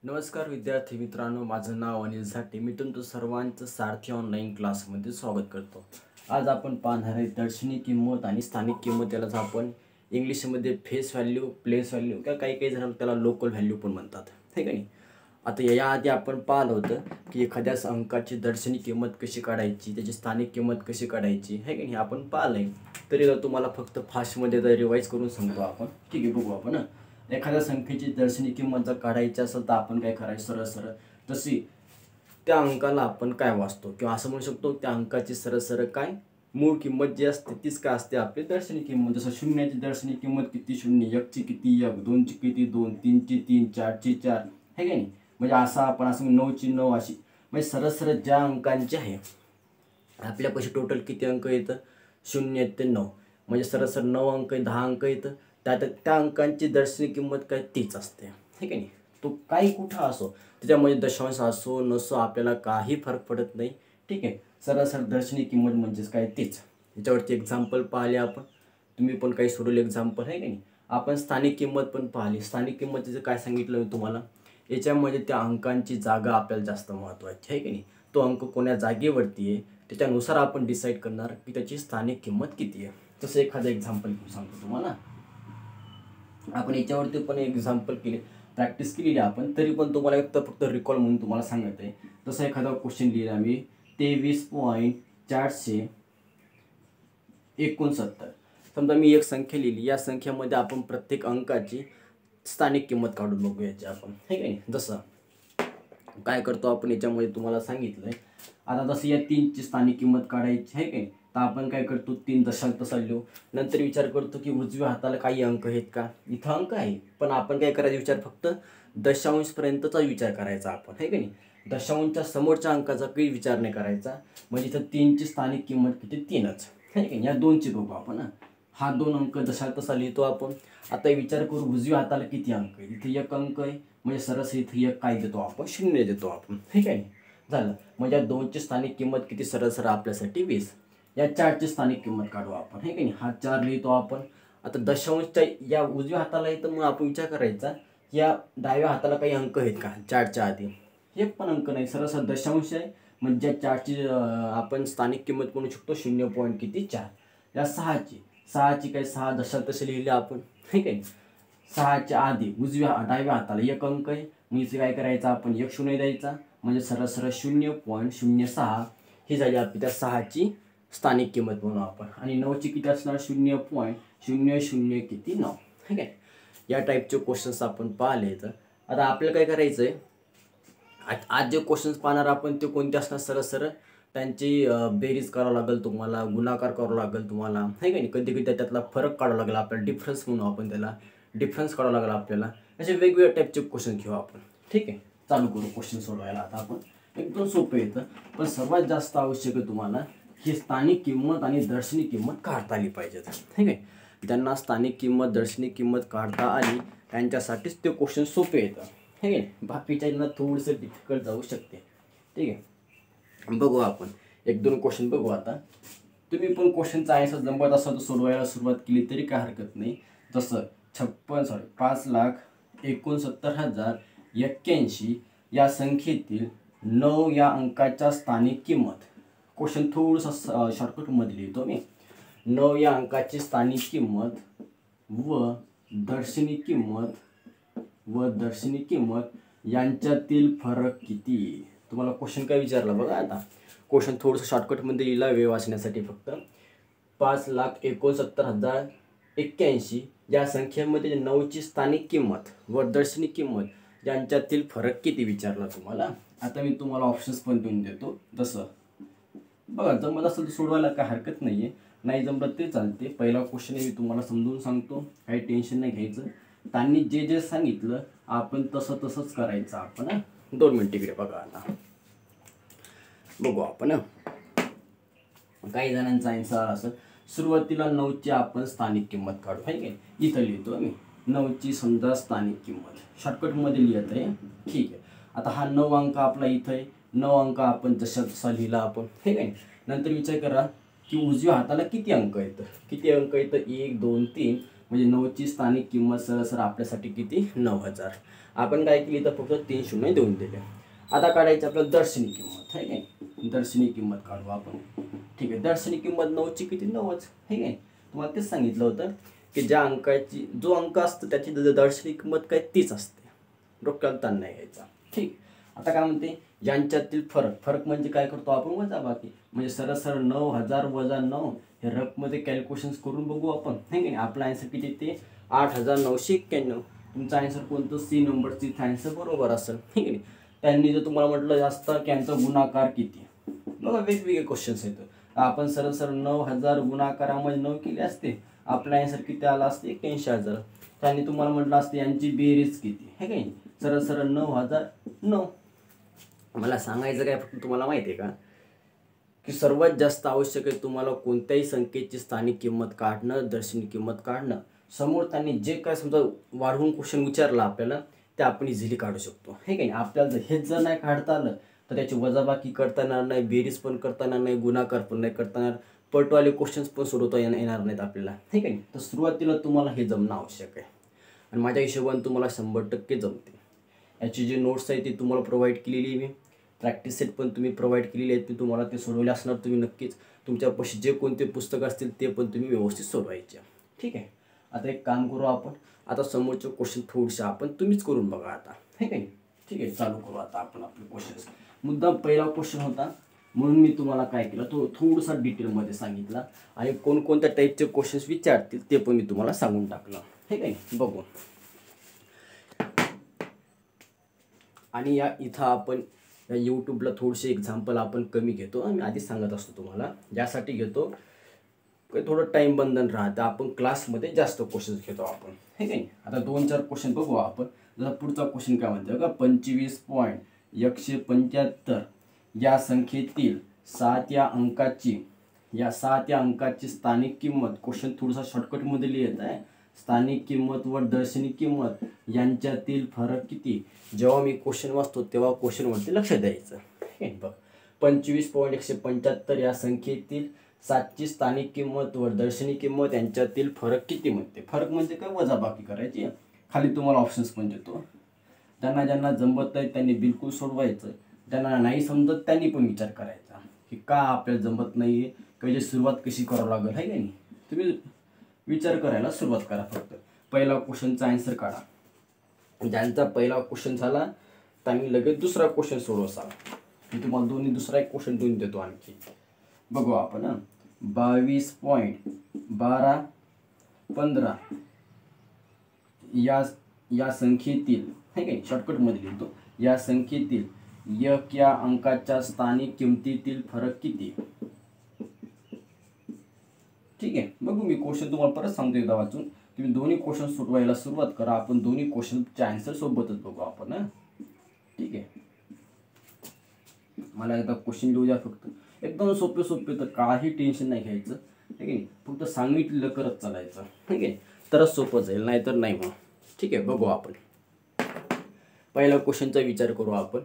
नमस्कार विद्यार्थी मित्रांनो, माझं नाव अनिल झाटे. मी तुमचं सर्वांचं सारथी ऑनलाईन क्लासमध्ये स्वागत करतो. आज आपण पाहणार आहे दर्शनी किंमत आणि स्थानिक किंमत. यालाच आपण इंग्लिशमध्ये फेस व्हॅल्यू, प्लेस व्हॅल्यू किंवा काही जण त्याला लोकल व्हॅल्यू पण म्हणतात, हे का नाही. आता याआधी आपण पाहिलं होतं की एखाद्या अंकाची दर्शनी किंमत कशी काढायची, त्याची स्थानिक किंमत कशी काढायची, हे का नाही, आपण पाहिलं आहे. तरी तुम्हाला फक्त फास्टमध्ये रिवाईज करून सांगतो आपण. ठीक आहे, बघू आपण. एखाद्या संख्येची दर्शनी किंमत जर काढायची असेल तर आपण काय करायचं, सरळ सरळ तशी त्या अंकाला आपण काय वाचतो, किंवा असं म्हणू शकतो त्या अंकाची सरळ सरळ काय मूळ किंमत जी असते तीच काय असते आपली दर्शनी किंमत. जसं शून्याची दर्शनी किंमत किती, शून्य. एकची किती, एक. दोनची किती, दोन. तीनची तीन. चारची चार, हे का नाही. म्हणजे असं आपण असं नऊची नऊ, अशी म्हणजे सरळ सरळ ज्या अंकांचे आहे आपल्यापाशी टोटल किती अंक येतं, 0 ते 9. म्हणजे सरळ सरळ 9 अंक, 10 अंक येतं. त्या अंकांची दर्शनी किंमत काय तीच असते, हे का नाही. तो काही कुठं असो, त्याच्यामध्ये दशांश असो नसो आपल्याला काही फरक पडत नाही. ठीक आहे, सरळ सरळ दर्शनी किंमत म्हणजेच काय तीच. याच्यावरती एक्झाम्पल पाहिले आपण, तुम्ही पण काही सोडवले एक्झाम्पल, आहे का नाही. आपण स्थानिक किंमत पण पाहिली. स्थानिक किंमतीचं काय सांगितलं मी तुम्हाला, याच्यामध्ये त्या अंकांची जागा आपल्याला जास्त महत्त्वाची, आहे की नाही. तो अंक कोण्या जागेवरती आहे त्याच्यानुसार आपण डिसाईड करणार की त्याची स्थानिक किंमत किती आहे. तसं एखादं एक्झाम्पल घेऊन सांगतो तुम्हाला. आपण याच्यावरती पण एक्झाम्पल केले, प्रॅक्टिस केलेली आपण, तरी पण तुम्हाला फक्त रिकॉल म्हणून तुम्हाला सांगत आहे. तसं एखादा क्वेश्चन लिहिला मी, 23.469. समजा मी एक संख्या लिहिली, या संख्येमध्ये आपण प्रत्येक अंकाची स्थानिक किंमत काढून बघू याची आपण, हे का नाही. जसं काय करतो आपण, याच्यामध्ये तुम्हाला सांगितलंय. आता जसं या 3ची स्थानिक किंमत काढायची, आहे काय, तर आपण काय करतो, 3 दशांश तसा लिहू. नंतर विचार करतो की उजव्या हाताला काही अंक आहेत का, इथं अंक आहे, पण आपण काय करायचं विचार, फक्त दशांशपर्यंतचा विचार करायचा आपण, आहे का नाही. दशांशच्या समोरच्या अंकाचा काही विचार नाही करायचा. म्हणजे इथं 3ची स्थानिक किंमत किती, 3च, आहे का. या 2ची बघू आपण. हा 2 अंक दशांश तसा लिहितो आपण. आता विचार करू उजव्या हाताला किती अंक आहे, इथे एक अंक आहे, म्हणजे सरस इथे एक काय देतो आपण, 0 देतो आपण, ठीक आहे. झालं. म्हणजे या 2ची स्थानिक किंमत किती, सरळ सरळ आपल्यासाठी 20. या 4ची स्थानिक किंमत काढू आपण, हे की नाही. हा 4 लिहितो आपण. आता दशांशच्या या उजव्या हाताला येतं, मग आपण विचार करायचा या डाव्या हाताला काही अंक आहेत का 4च्या आधी. एक पण अंक नाही, सरळ सरळ दशांश आहे. म्हणजे 4ची आपण स्थानिक किंमत म्हणू शकतो 0 किती 4. या 6ची काही 6 दशांश तसे लिहिले आपण, ठीक आहे. 6च्या आधी डाव्या हाताला एक अंक आहे, मग इथे काय करायचं आपण, एक शून्य द्यायचा. म्हणजे सरळ सरळ 0.06 ही झाली आपली त्या 6ची स्थानिक किंमत म्हणून आपण. आणि 9ची किती असणार, 0.00 किती 9, ठीक आहे. या टाईपचे क्वेश्चन्स आपण पाहिले. तर आता आपल्याला काय करायचं आहे, आज जे क्वेश्चन्स पाहणार आपण ते कोणते असणार, सरळ सरळ त्यांची बेरीज करावं लागेल तुम्हाला, गुणाकार करावं लागेल तुम्हाला, आहे का नाही. कधी कधी त्यातला फरक काढावा लागेल आपल्याला, डिफरन्स म्हणू आपण त्याला, डिफरन्स काढावं लागेल आपल्याला. असे वेगवेगळ्या टाईपचे क्वेश्चन घेऊ आपण, ठीक आहे. चालू करू क्वेश्चन सोडवायला. आता आपण एकदम सोपं येतं, पण सर्वात जास्त आवश्यक आहे तुम्हाला ही स्थानिक किंमत आणि दर्शनी किंमत काढता आली पाहिजेत, ठीक आहे. ज्यांना स्थानिक किंमत, दर्शनी किंमत काढता आली त्यांच्यासाठीच ते क्वेश्चन सोपे येतं, ठीक आहे. बाकीच्यांना थोडंसं डिफिकल्ट जाऊ शकते, ठीक आहे. बघू आपण 1-2 क्वेश्चन बघू. आता तुम्ही पण क्वेश्चनचा आन्सर जमत असाल तर सोडवायला सुरुवात केली तरी काय हरकत नाही. जसं 5,69,081 या संख्येतील 9 या अंकाच्या स्थानिक किंमत. क्वेश्चन थोडंसं शॉर्टकटमध्ये लिहितो मी. 9 या अंकाची स्थानिक किंमत व दर्शनी किंमत यांच्यातील फरक किती. तुम्हाला क्वेश्चन काय विचारला बघा. आता क्वेश्चन थोडंसं शॉर्टकटमध्ये लिहिला वेळ वाचण्यासाठी फक्त. 5,69,081 या संख्येमध्ये 9ची स्थानिक किंमत व दर्शनी किंमत यांच्यातील फरक किती विचारला तुम्हाला. आता मी तुम्हाला ऑप्शन्स पण देऊन देतो. जसं बघा, जमत असेल तर सोडवायला काय हरकत नाही आहे, नाही जमलं ते चालते. पहिला क्वेश्चन मी तुम्हाला समजून सांगतो, काही टेन्शन नाही घ्यायचं. त्यांनी जे जे सांगितलं आपण तसंच करायचं आपण. 2 मिनिट इकडे बघा. आता बघू आपण. काही जणांचा आन्सर असं, सुरुवातीला 9ची आपण स्थानिक किंमत काढू, आहे की. इथं लिहितो मी 9ची समजा स्थानिक किंमत, शॉर्टकटमध्ये लिहित आहे, ठीक आहे. आता हा 9 अंक आपला इथं आहे, 9 अंक आपण जसा लिहिला आपण, ठीक आहे. नंतर विचार करा की उजव्या हाताला किती अंक येतं, 1 2 3. म्हणजे 9ची स्थानिक किंमत सरळ आपल्यासाठी किती 9,000. आपण काय केली तर फक्त 3 शून्य देऊन दिले. आता काढायची आपल्याला दर्शनी किंमत आहे काय. दर्शनी किंमत काढू आपण. ठीक आहे, दर्शनी किंमत 9ची किती 9च आहे काय. तुम्हाला तेच सांगितलं होतं की ज्या अंकाची जो अंक असतो त्याची दर्शनी किंमत काय तीच असते. डोक्याला ताण नाही घ्यायचा. ठीक. आता काय म्हणते यांच्यातील फरक म्हणजे काय करतो आपण वजाबाकी. म्हणजे सरळ 9,000 वजा 9 हे रफमध्ये कॅल्क्युलेशन्स करून बघू आपण आहे की नाही. आपला आन्सर किती ते 8,991. तुमचा आन्सर कोणतं सी नंबरची आन्सर बरोबर असेल ठीक आहे. त्यांनी जर तुम्हाला म्हटलं जास्त की यांचा गुणाकार किती, बघा वेगवेगळे क्वेश्चन्स येतं. आपण सरळ 9,000 गुणाकारामध्ये 9 केले असते, आपला आन्सर किती आला असते 81,000. त्यांनी तुम्हाला म्हटलं असते यांची बेरीज किती हे काय. सरळ 9,009. मला सांगायचं काय फक्त तुम्हाला माहिती आहे का की सर्वात जास्त आवश्यक आहे तुम्हाला कोणत्याही संख्येची स्थानिक किंमत काढणं, दर्शनी किंमत काढणं. समोर त्यांनी जे काय समजा वाढवून क्वेश्चन विचारला आपल्याला ते आपण इझिली काढू शकतो हे काही. आपल्याला हेच जर नाही काढता आलं तर त्याची वजाबाकी करता येणार नाही, बेरीज पण करता येणार नाही, गुणाकार पण नाही करता येणार, पटवाले क्वेश्चन्स पण सोडवता येणार नाहीत आपल्याला हे काही. तर सुरुवातीला तुम्हाला हे जमणं आवश्यक आहे आणि माझ्या हिशोबाने तुम्हाला 100% जमते. याची जी नोट्स आहे ती तुम्हाला प्रोव्हाइड केलेली आहे मी. प्रॅक्टिस सेट पण तुम्ही प्रोव्हाइड केलेली आहेत, ती तुम्हाला ते सोडवले असणार. तुम्ही नक्कीच तुमच्यापाशी जे कोणते पुस्तक असतील ते पण तुम्ही व्यवस्थित सोडवायचे. ठीक आहे. आता एक काम करू आपण, आता समोरचे क्वेश्चन थोडेसे आपण तुम्हीच करून बघा आता हे काही. ठीक आहे, चालू करू आता आपण आपले क्वेश्चन्स. मुद्दा पहिला क्वेश्चन होता म्हणून मी तुम्हाला काय केलं तो थोडासा डिटेलमध्ये सांगितला आणि कोणकोणत्या टाईपचे क्वेश्चन्स विचारतील ते पण मी तुम्हाला सांगून टाकलं हे काही. बघू. आणि या इथं आपण या यूट्यूबला थोडेसे एक्झाम्पल आपण कमी घेतो. मी आधीच सांगत असतो तुम्हाला यासाठी घेतो काही थोडं टाईम बंधन राहतं. आपण क्लासमध्ये जास्त क्वेश्चन्स घेतो आपण हे काही. आता 2-4 क्वेश्चन बघू आपण. जसा पुढचा क्वेश्चन काय म्हणतो का 25.175 या संख्येतील 7 या अंकाची स्थानिक किंमत. क्वेश्चन थोडासा शॉर्टकटमध्ये लिहित आहे. स्थानिक किंमत व दर्शनी किंमत यांच्यातील फरक किती. जेव्हा मी क्वेश्चन वाचतो तेव्हा क्वेश्चनवरती लक्ष द्यायचं हे बघ. 25.175 या संख्येतील 7ची स्थानिक किंमत व दर्शनी किंमत यांच्यातील फरक किती म्हणते. फरक म्हणजे काय वजाबाकी करायची. खाली तुम्हाला ऑप्शन्स पण देतो. ज्यांना जमत नाही त्यांनी बिलकुल सोडवायचं, ज्यांना नाही समजत त्यांनी पण विचार करायचा की का आपल्याला जमत नाही आहे, म्हणजे सुरुवात कशी करावं लागेल आहे का नाही. तुम्ही विचार करायला सुरुवात करा. फक्त पहिला क्वेश्चनचा आन्सर काढा. ज्यांचा पहिला क्वेश्चन झाला त्यांनी लगेच दुसरा क्वेश्चन सोडवा. मी तुम्हाला दुसरा एक क्वेश्चन देऊन देतो आणखी. बघू आपण 22.1215 या संख्येतील हे काही शॉर्टकटमध्ये लिहितो. या संख्येतील या अंकाच्या स्थानिक किमतीतील फरक किती. ठीक आहे. बघू मी क्वेश्चन तुम्हाला परत सांगतो एकदा वाचून. तुम्ही दोन्ही क्वेश्चन सोडवायला सुरुवात करा. आपण दोन्ही क्वेश्चनचे आन्सर सोबतच बघू आपण. ठीक आहे. मला एकदा क्वेश्चन लिहू द्या फक्त. एकदम सोपे तर काही टेन्शन नाही घ्यायचं ठीक आहे. फक्त सांगितलेलं करत चालायचं ठीक आहे. तरच सोपं जाईल, नाही तर नाही मग. ठीक आहे. बघू आपण पहिल्या क्वेश्चनचा विचार करू आपण.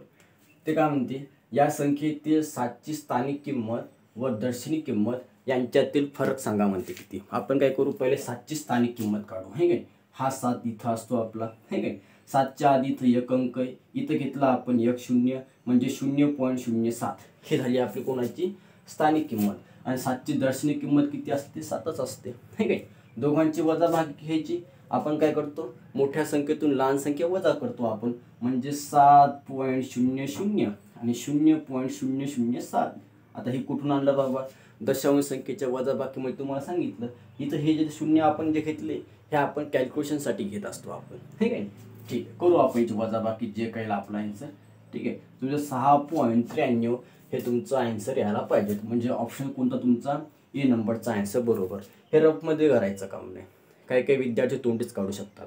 ते काय म्हणते या संख्येतील 7ची स्थानिक किंमत व दर्शनी किंमत यांच्यातील फरक सांगा म्हणते किती. आपण काय करू पहिले 7ची स्थानिक किंमत काढू हे काय. हा 7 इथं असतो आपला हे काय. 7च्या आधी इथं एक अंक आहे, इथं घेतला आपण 1 म्हणजे 0.07 हे झाली आपली कोणाची स्थानिक किंमत. आणि 7ची दर्शनी किंमत किती असते 7च असते हे काय. दोघांची वजाबाकी घ्यायची. आपण काय करतो मोठ्या संख्येतून लहान संख्या वजा करतो आपण, म्हणजे 7.00 आणि 0.007. आता हे कुठून आणलं बाबा दशांश संख्येच्या वजाबाकीमध्ये तुम्हाला सांगितलं. इथं हे जे शून्य आपण जे घेतले हे आपण कॅल्क्युलेशनसाठी घेत असतो आपण ठीक आहे. ठीक आहे. करू आपण याची वजाबाकी जे काही आपला आन्सर. ठीक आहे. तुमचं 6.93 हे तुमचं आन्सर यायला पाहिजे. म्हणजे ऑप्शन कोणता तुमचा ए नंबरचा आन्सर बरोबर. हे रफमध्ये करायचं काम नाही. काही विद्यार्थी तोंडीच काढू शकतात,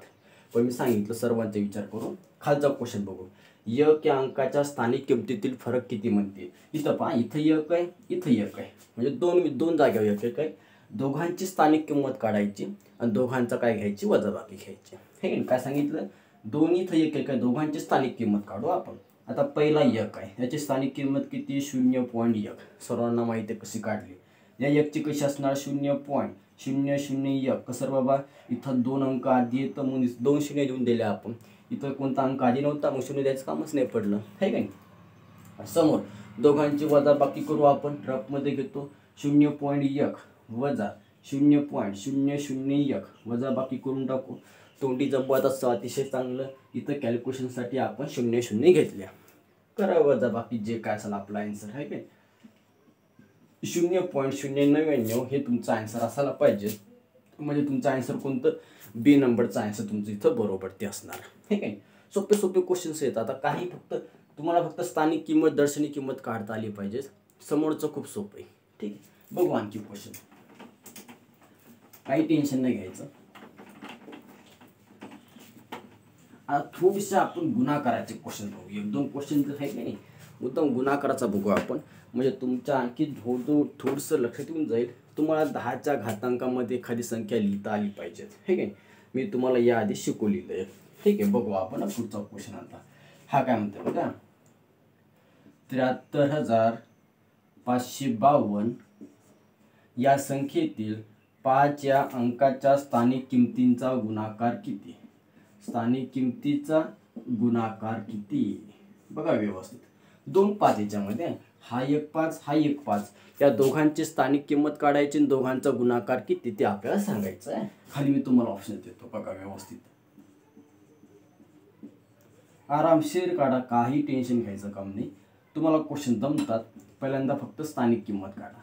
पण मी सांगितलं सर्वांचा विचार करून. खालचा क्वेश्चन बघू. या अंकाच्या स्थानिक किमतीतील फरक किती म्हणते. इथं पहा इथं एक आहे इथं एक आहे, म्हणजे दोन जागेवर एक आहे. दोघांची स्थानिक किंमत काढायची आणि दोघांचा काय घ्यायची वजाबाकी घ्यायची हे काय सांगितलं. दोन्ही इथं एक आहे, दोघांची स्थानिक किंमत काढू आपण. आता पहिला एक आहे, याची स्थानिक किंमत किती 0.1. सर्वांना माहिती आहे कशी काढली. या एकची कशी असणार 0 0 1 कसं बाबा इथं 2 अंक आधी येतं म्हणून 2 शून्य लिहून दिले आपण. इथं कोणता अंक आधी नव्हता मग शून्य द्यायचं कामच नाही पडलं आहे का नाही. समोर दोघांची वजाबाकी करू आपण. रफमध्ये घेतो 0.1 वजा 0.001 वजाबाकी करून टाकू. तोंडी जमवत असतं अतिशय चांगलं. इथं कॅल्क्युलेशनसाठी आपण 0 0 घेतल्या. करा वजाबाकी जे काय असेल आपला आन्सर आहे काय. 0.099 हे तुमचा आन्सर असायला पाहिजे. म्हणजे तुमचा आन्सर कोणतं बी नंबरचा आन्सर तुमचं इथं बरोबर ते असणार हे काय. सोपे सोपे क्वेश्चन्स आहेत. आता काही तुम्हाला फक्त स्थानिक किंमत दर्शनी किंमत काढता आली पाहिजे. समोरचं खूप सोपं आहे. ठीक आहे, बघू आणखी क्वेश्चन. काही टेन्शन नाही घ्यायचं. आता थोडीसं आपण गुणाकाराचे क्वेश्चन बघू. 1-2 क्वेश्चन तर आहे की नाही मुद्दाम गुणाकाराचा बघू आपण. म्हणजे तुमच्या आणखी थोडंसं लक्षात येऊन जाईल. तुम्हाला 10च्या घातांकामध्ये एखादी संख्या लिहिता आली पाहिजे हे काय. मी तुम्हाला याआधी शिकवलेलं आहे. ठीक आहे, बघू आपण पुढचा क्वेश्चन. आता हा काय म्हणतो बघा. 73,552 या संख्येतील 5 या अंकाच्या स्थानिक किमतींचा गुणाकार किती. स्थानिक किमतीचा गुणाकार किती बघा व्यवस्थित. 2 5 याच्यामध्ये हा 1 5 हा 1 5 या दोघांची स्थानिक किंमत काढायची आणि दोघांचा गुणाकार किती ते आपल्याला सांगायचं आहे. खाली मी तुम्हाला ऑप्शन देतो बघा व्यवस्थित. आरामशीर काढा, काही टेन्शन घ्यायचं काम नाही. तुम्हाला क्वेश्चन जमतात. पहिल्यांदा फक्त स्थानिक किंमत काढा.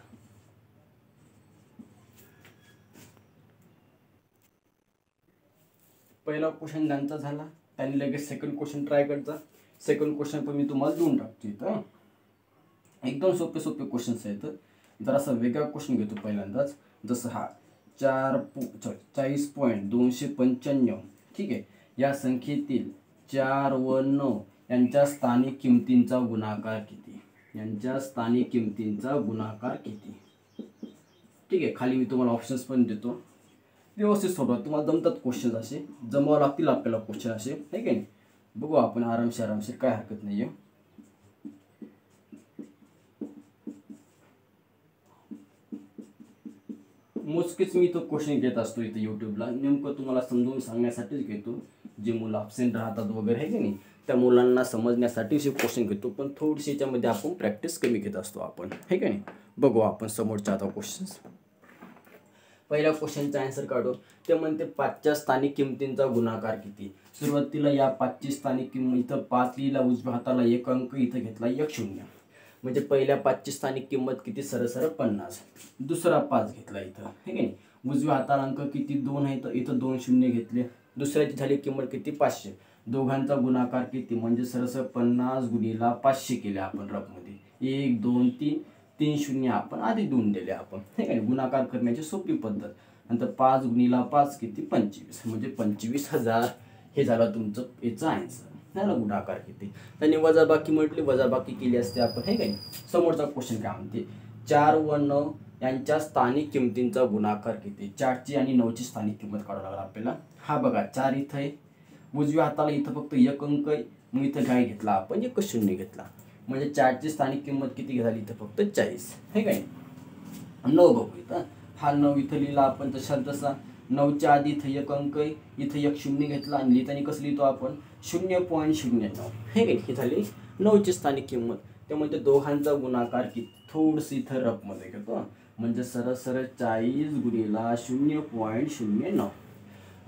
पहिला क्वेश्चन ज्यांचा झाला त्यांनी लगेच सेकंड क्वेश्चन ट्राय करता. सेकंड क्वेश्चन पण मी तुम्हाला देऊन टाकतो इथं. एकदम सोपे सोपे क्वेश्चन्स आहेत. जरासा वेगळा क्वेश्चन घेतो पहिल्यांदाच. जसं हा 40.295 ठीक आहे. या संख्येतील 4 व 9 यांच्या स्थानिक किमतींचा गुणाकार किती. यांच्या स्थानिक किमतींचा गुणाकार किती. ठीक आहे, खाली मी तुम्हाला ऑप्शन्स पण देतो. व्यवस्थित सोडवा. तुम्हाला जमतात क्वेश्चन असे. जमावं लागतील आपल्याला क्वेश्चन असे आहे की नाही. बघू आपण आरामशीर काय हरकत नाही आहे. मोजकेच मी तो क्वेश्चन घेत असतो इथे यूट्यूबला. नेमकं तुम्हाला समजून सांगण्यासाठीच घेतो. जे मुलं ॲब्सेंट राहतात वगैरे आहे की नाही त्या मुलांना समजण्यासाठी हे क्वेश्चन घेतो. पण थोडीशी याच्यामध्ये आपण प्रॅक्टिस कमी घेत असतो आपण आहे की नाही. बघू आपण समोरच्या आता क्वेश्चन्स. पहिल्या क्वेश्चनचा आन्सर काढू. ते म्हणते 5च्या स्थानिक किमतींचा गुणाकार किती. सुरुवातीला या 5ची स्थानिक किंमत इथं 5 लिहिला उजव्या हाताला 1 अंक इथं घेतला 1 0 म्हणजे पहिल्या 5ची स्थानिक किंमत किती सरळ 50. दुसरा 5 घेतला इथं हे की नाही. उजव्या हाताला अंक किती 2 आहे तर इथं 2 शून्य घेतले. दुसऱ्याची झाली किंमत किती 500. दोघांचा गुणाकार किती म्हणजे सरळ 50 गुणिला 500 केले आपण रफमध्ये. 1 2 3 शून्य आपण आधी देऊन दिले आपण हे काय. गुणाकार करण्याची सोपी पद्धत. नंतर 5 गुणिला 5 किती 25 म्हणजे 25,000 हे झालं तुमचं याचा आन्सर. झालं गुणाकार किती. त्यांनी वजाबाकी म्हटली वजाबाकी केली असते आपण हे काय. समोरचा क्वेश्चन काय म्हणते 4 व 9 यांच्या स्थानिक किमतींचा गुणाकार किती. 4ची आणि 9ची स्थानिक किंमत काढावी लागेल आपल्याला. हा बघा 4 इथं आहे. उजव्या हाताला इथं फक्त 1 अंक आहे मग इथं काय घेतला आपण 1 शून्य घेतला म्हणजे 4ची स्थानिक किंमत किती झाली इथं फक्त 40 हे काय. 9 बघू इथं. हा 9 इथं लिहिला आपण तसा 9च्या आधी इथं 1 अंक आहे इथं 1 शून्य घेतला आणि लिहिताना कसं लिहितो आपण 0.09 हे काय. ही झाली 9ची स्थानिक किंमत. त्यामुळे दोघांचा गुणाकार किती थोडंसं इथं रफमध्ये घेतो म्हणजे सरळ 40 गुणिला 0.09.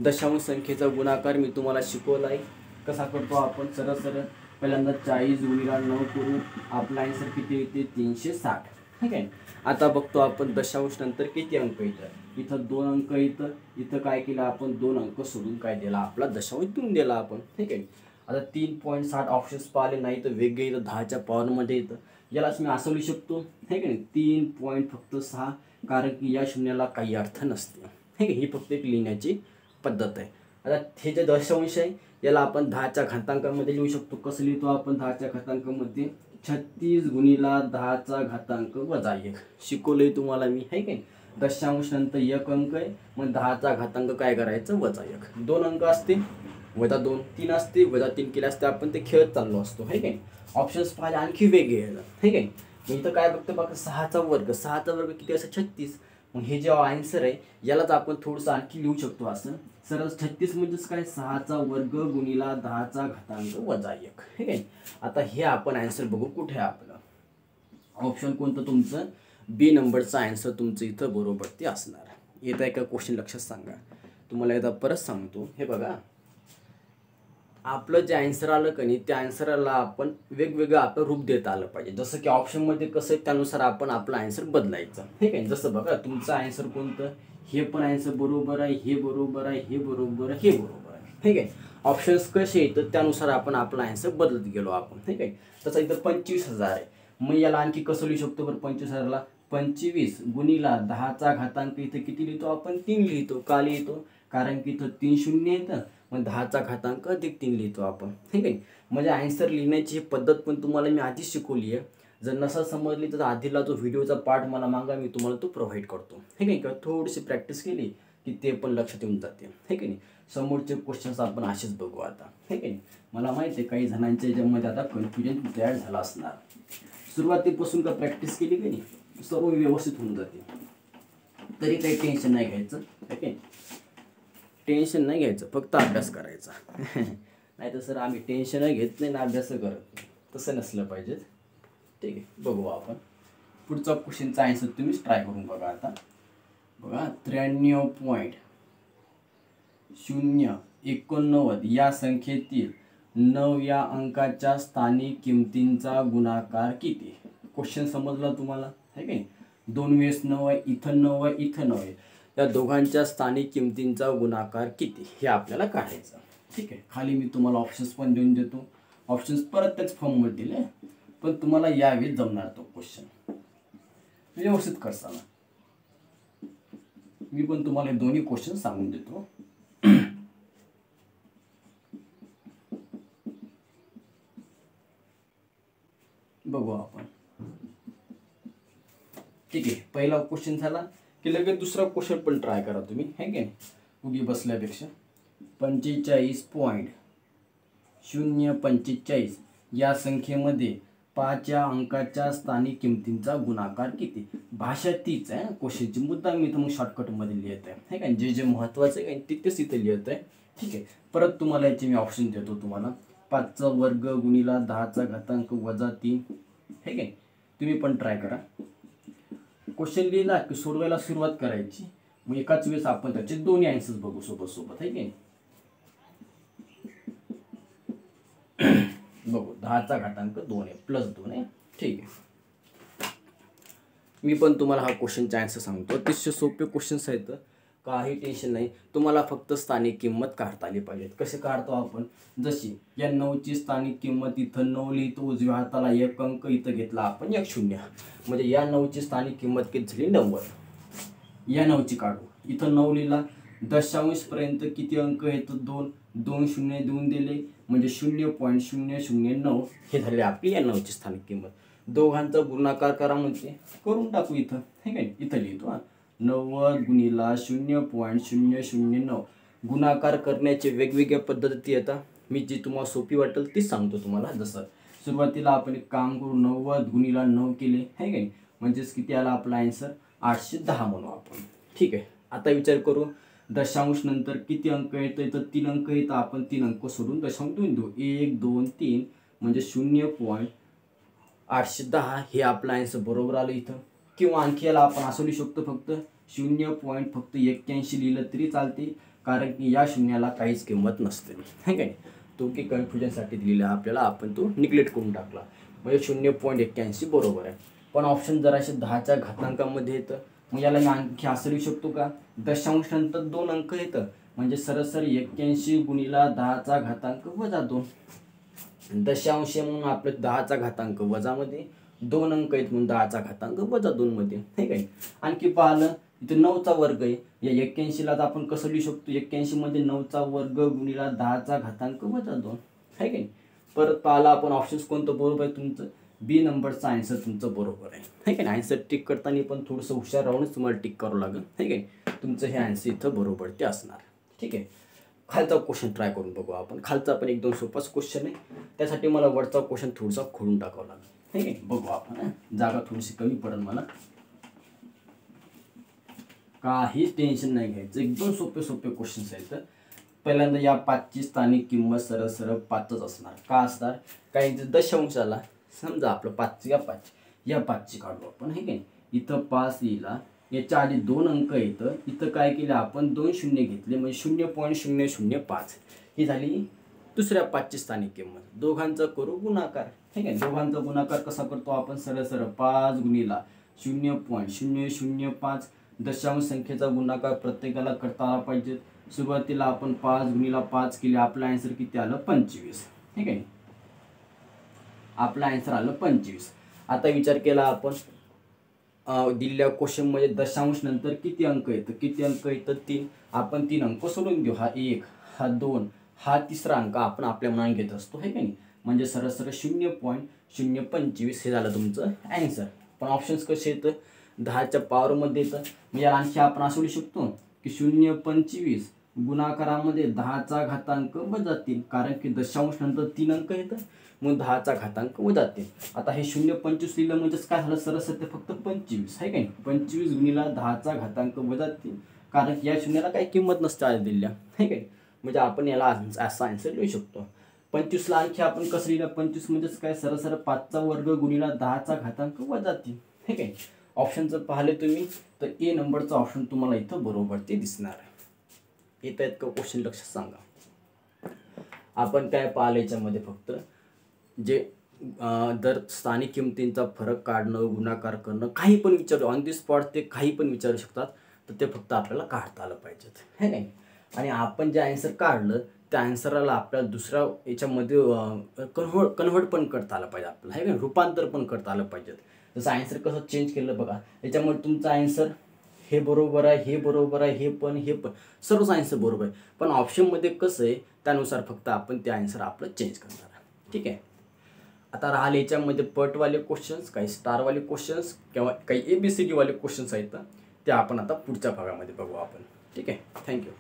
दशांश संख्येचा गुणाकार मी तुम्हाला शिकवला आहे कसा करतो आपण. सरळ पहिल्यांदा 40 गुणिला 9 करू. आपला आन्सर किती येते 360 ठीक आहे. आता बघतो आपण दशांश नंतर किती अंक येतात. इथं 2 अंक इथं काय केलं आपण 2 अंक सोडून काय दिला आपला दशांश देऊन दिला आपण ठीक आहे. आता 3.60 ऑप्शन्स पाहिले नाही तर वेगळे इथं 10च्या पॉवरमध्ये येतं. यालाच मी असं लिहू शकतो हे की नाही 3.6 कारण की या शून्याला काही अर्थ नसते ठीक आहे. ही फक्त एक लिहिण्याची पद्धत आहे. आता हे जे दशांश आहे याला आपण 10च्या घातांकामध्ये लिहू शकतो. कसं लिहितो आपण 10च्या घातांकामध्ये 36 गुणिला 10चा घातांक वजा 1 शिकवलंय तुम्हाला मी आहे की. दशांश नंतर 1 अंक आहे मग 10चा घातांक काय करायचं वजा 1. 2 अंक असते वजा 2 3 असते वजा 3 केले असते आपण ते खेळत चाललो असतो आहे की. ऑप्शन्स पाहिले आणखी वेगळे आहे ठीक आहे. मग इथं काय बघतो बघा 6चा वर्ग किती असं 36 मग हे जे आन्सर आहे यालाच आपण थोडंसं आणखी लिहू शकतो असं सरळ 36 म्हणजेच काय 6चा वर्ग गुणिला 10चा घातांक वजा 1. ठीक आहे. आता हे आपण आन्सर बघू कुठे आहे आपलं ऑप्शन कोणतं तुमचं बी नंबरचा आन्सर तुमचं इथं बरोबर ते असणार. येतं आहे का क्वेश्चन लक्षात सांगा. तुम्हाला एकदा परत सांगतो. हे बघा आपलं जे आन्सर आलं का नाही त्या आन्सरला आपण वेगवेगळं आपलं रूप देता आलं पाहिजे. जसं की ऑप्शनमध्ये कसं आहे त्यानुसार आपण आपलं आन्सर बदलायचं. ठीक आहे. जसं बघा तुमचं आन्सर कोणतं हे पण आन्सर बरोबर आहे, हे बरोबर आहे, हे बरोबर आहे, हे बरोबर आहे. ठीक आहे. ऑप्शन्स कसे येतं त्यानुसार आपण आपला आन्सर बदलत गेलो आपण. ठीक आहे. तसं इथं 25,000 आहे. मग याला आणखी कसं लिहू शकतो बरं 25,000ला 25 गुणिला 10चा घातांक इथं किती लिहितो आपण 3 लिहितो. का लिहितो कारण की इथं 3 शून्य येतं मग 10चा घातांक अधिक 3 लिहितो आपण. ठीक आहे. म्हणजे आन्सर लिहिण्याची पद्धत पण तुम्हाला मी आधीच शिकवली आहे. जर नसा समजली तर आधीला जो व्हिडिओचा पार्ट मला मागा मी तुम्हाला तो प्रोव्हाइड करतो. ठीक आहे. किंवा थोडीशी प्रॅक्टिस केली की ते पण लक्षात येऊन जाते. ठीक आहे. समोरचे क्वेश्चन्स आपण असेच बघू आता. ठीक आहे. मला माहिती आहे काही जणांच्या याच्यामध्ये आता कन्फ्युजन तयार झाला असणार. सुरुवातीपासून का प्रॅक्टिस केली की नाही सर्व व्यवस्थित होऊन जाते. तरी काही टेन्शन नाही घ्यायचं. ठीक आहे. टेन्शन नाही घ्यायचं फक्त अभ्यास करायचा. नाही तर सर आम्ही टेन्शनही घेत नाही ना अभ्यास करत नाही तसं नसलं पाहिजे. ठीक आहे. बघू आपण पुढचा क्वेश्चनचा आन्सर तुम्हीच ट्राय करून बघा. आता बघा 93.089 या संख्येतील 9 या अंकाच्या स्थानिक किमतींचा गुणाकार किती. क्वेश्चन समजला तुम्हाला. ठीक आहे. 2 वेळेस 9 आहे इथं 9 आहे इथं 9 आहे. या दोघांच्या स्थानिक किमतींचा गुणाकार किती हे आपल्याला काढायचं. ठीक आहे. खाली मी तुम्हाला ऑप्शन्स पण देऊन देतो. ऑप्शन्स परत त्याच फॉर्ममध्ये दिले पण तुम्हाला यावेळी जमणार तो क्वेश्चन व्यवस्थित करताना. मी पण तुम्हाला दोन्ही क्वेश्चन सांगून देतो. बघू आपण. ठीक आहे. पहिला क्वेश्चन झाला की लगेच दुसरा क्वेश्चन पण ट्राय करा तुम्ही. है की नाही उगी बसल्यापेक्षा. 45.045 या संख्येमध्ये 5 या अंकाच्या स्थानिक किमतींचा गुणाकार किती. भाषा तीच आहे क्वेश्चनची. मुद्दा मी तर मग शॉर्टकटमध्ये लिहित आहे. हे काय जे जे महत्त्वाचं आहे तिथेच इथे लिहित आहे. ठीक आहे. परत तुम्हाला याचे मी ऑप्शन देतो तुम्हाला 5चा वर्ग गुणिला 10चा घातांक वजा 3. हे काय तुम्ही पण ट्राय करा. क्वेश्चन लिहिला की सोडवायला सुरुवात करायची. मग एकाच वेळेस आपण त्याचे दोन्ही आन्सर्स बघू सोबत सोबत. आहे की बघू 10चा घातांक 2 आहे +2 आहे. ठीक आहे. मी पण तुम्हाला हा क्वेश्चनचा आन्सर सांगतो. अतिशय सोपे क्वेश्चन्स आहेत. काही टेन्शन नाही. तुम्हाला फक्त स्थानिक किंमत काढता आली पाहिजे. कसे काढतो आपण जशी या 9ची स्थानिक किंमत इथं 9 लिहितो उजव्या हाताला 1 अंक इथं घेतला आपण 1 शून्य म्हणजे या 9ची स्थानिक किंमत किती झाली 90. या 9ची काढू. इथं 9 लिहिला दशांश पर्यंत किती अंक आहेत 2 2 शून्य देऊन दिले म्हणजे 0.009 हे झाले आपली या 9ची स्थानिक किंमत. दोघांचा गुणाकार करा म्हणजे करून टाकू इथं. हे काय इथं लिहितो 90 गुणिला 0.009 गुणाकार करण्याचे वेगवेगळ्या पद्धती येतात. मी जी तुम्हाला सोपी वाटेल तीच सांगतो तुम्हाला. जसं सुरुवातीला आपण एक काम करू 90 गुणिला 9 केले. हे काय म्हणजेच किती आला आपला आन्सर 810 म्हणू आपण. ठीक आहे. आता विचार करू दशांश नंतर किती अंक येतं. इथं 3 अंक येतं आपण 3 अंक सोडून दशांश देऊन देऊ 1 2 3 म्हणजे 0.810 हे आपलं आन्सर बरोबर आलं इथं. किंवा आणखी याला आपण असं लिहू शकतो फक्त 0.81 लिहिलं तरी चालते कारण की या शून्याला काहीच किंमत नसते. है काय तो की कन्फ्युजनसाठी दिलेला आपल्याला आपण तो निग्लेक्ट करून टाकला म्हणजे 0.81 बरोबर आहे. पण ऑप्शन जराशे 10च्या घातांकामध्ये येतं. मग याला मी आणखी असं लिहू शकतो का दशांश नंतर 2 अंक येतं म्हणजे सरासरी 81 गुणिला 10चा घातांक वजा 2. दशांश म्हणून आपलं 10चा घातांक वजामध्ये 2 अंक आहेत म्हणून 10चा घातांक वजा 2 मध्ये. हे काय आणखी पाहिलं इथं 9चा वर्ग आहे. या 81ला आपण कसं लिहू शकतो 81 मध्ये 9चा वर्ग गुणिला 10चा घातांक वजा 2. है काय परत पाहिला आपण ऑप्शन्स कोणतं बरोबर आहे तुमचं बी नंबरचा आन्सर तुमचं बरोबर आहे. है काय आन्सर टिक करताना पण थोडंसं हुशार राहूनच तुम्हाला टिक करावं लागेल. है काय तुमचं हे आन्सर इथं बरोबर ते असणार. ठीक आहे. खालचा क्वेश्चन ट्राय करून बघू आपण. खालचा पण एकदम सोपाच क्वेश्चन आहे. त्यासाठी मला वरचा क्वेश्चन थोडासा खोडून टाकावा लागेल. ठीक आहे. बघू आपण जागा थोडीशी कमी पडेल मला. काहीच टेन्शन नाही घ्यायचं, एकदम सोपे सोपे क्वेश्चन्स आहेत. पहिल्यांदा या 5ची स्थानिक किंमत सरळ सरळ 5च असणार. का असणार? काही दशांश आला, समजा आपलं 5 या 5ची काढू आपण, हे की इथं 5 लिहिला, याच्या आधी 2 अंक येतं, इथं काय केलं आपण 2 शून्य घेतले, म्हणजे 0.005 ही झाली दुसऱ्या 5ची स्थानिक किंमत. दोघांचा करू गुणाकार, ठीक आहे. दोघांचा गुणाकार कसा करतो आपण? सरळ सरळ 5 गुणिला 0.005. दशांश संख्येचा गुणाकार प्रत्येकाला करता आला पाहिजे. सुरुवातीला आपण 5 गुणिला 5 केले, आपलं आन्सर किती आलं? 25, ठीक आहे. आपलं आन्सर आलं 25. आता विचार केला आपण दिलेल्या क्वेश्चनमध्ये दशांश नंतर किती अंक येतं? 3. आपण 3 अंक सोडून घेऊ. हा 1, हा 2, हा तिसरा अंक आपण आपल्या मनाने घेत असतो, हे की नाही. म्हणजे सरळ सरळ 0.025 हे झालं तुमचं ॲन्सर. पण ऑप्शन्स कसे येतं? 10च्या पॉवरमध्ये येतं. म्हणजे आणखी आपण असं लिहू शकतो की 0.25 गुणाकारामध्ये 10चा घातांक वजा 3, कारण की दशांश नंतर 3 अंक येतं, मग 10चा घातांक वजा 3. आता हे 0.25 लिहिलं म्हणजेच काय झालं? सरळ सरळ फक्त 25, आहे काय? 25 गुणिला 10चा घातांक वजा 3, कारण की या शून्याला काही किंमत नसते आज दिल्या, आहे काय? म्हणजे आपण याला असा आन्सर लिहू शकतो. 25ला आणखी आपण कसं लिहिलं? 25 म्हणजेच काय? सरळ सरळ 5चा वर्ग गुणिला 10चा घातांक वजा 3, हे काय? ऑप्शनचं पाहिले तुम्ही तर ए नंबरचा ऑप्शन तुम्हाला इथं बरोबर ते दिसणार आहे. येत आहेत का क्वेश्चन? लक्षात सांगा. आपण काय पाहिलं याच्यामध्ये? फक्त जे दर स्थानिक किमतींचा फरक काढणं, गुणाकार करणं, काही पण विचारू ऑन दी स्पॉट, ते काही पण विचारू शकतात, तर ते फक्त आपल्याला काढता आलं पाहिजेत, हे नाही. आणि आपण जे आन्सर काढलं त्या आन्सरला आपल्याला दुसऱ्या याच्यामध्ये कन्व्हर्ट पण करता आलं पाहिजे आपल्याला, हे का? रूपांतर पण करता आलं पाहिजे. जसं आन्सर कसं चेंज केलं बघा, याच्यामुळे तुमचा आन्सर हे बरोबर आहे, हे बरोबर आहे, हे पण सर्वच आन्सर बरोबर आहे. पण ऑप्शनमध्ये कसं आहे त्यानुसार फक्त आपण ते आन्सर आपलं चेंज करणार आहे, ठीक आहे. आता राहिले याच्यामध्ये पटवाले क्वेश्चन्स, काही स्टारवाले क्वेश्चन्स किंवा काही ABCD वाले क्वेश्चन्स आहेत, ते आपण आता पुढच्या भागामध्ये बघू आपण, ठीक आहे. थँक्यू.